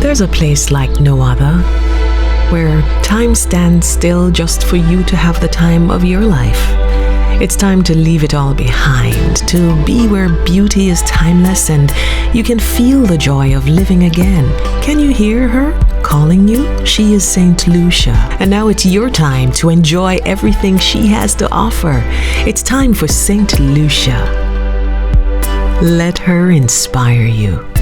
There's a place like no other, where time stands still just for you to have the time of your life. It's time to leave it all behind, to be where beauty is timeless and you can feel the joy of living again. Can you hear her calling you? She is Saint Lucia, and now it's your time to enjoy everything she has to offer. It's time for Saint Lucia. Let her inspire you.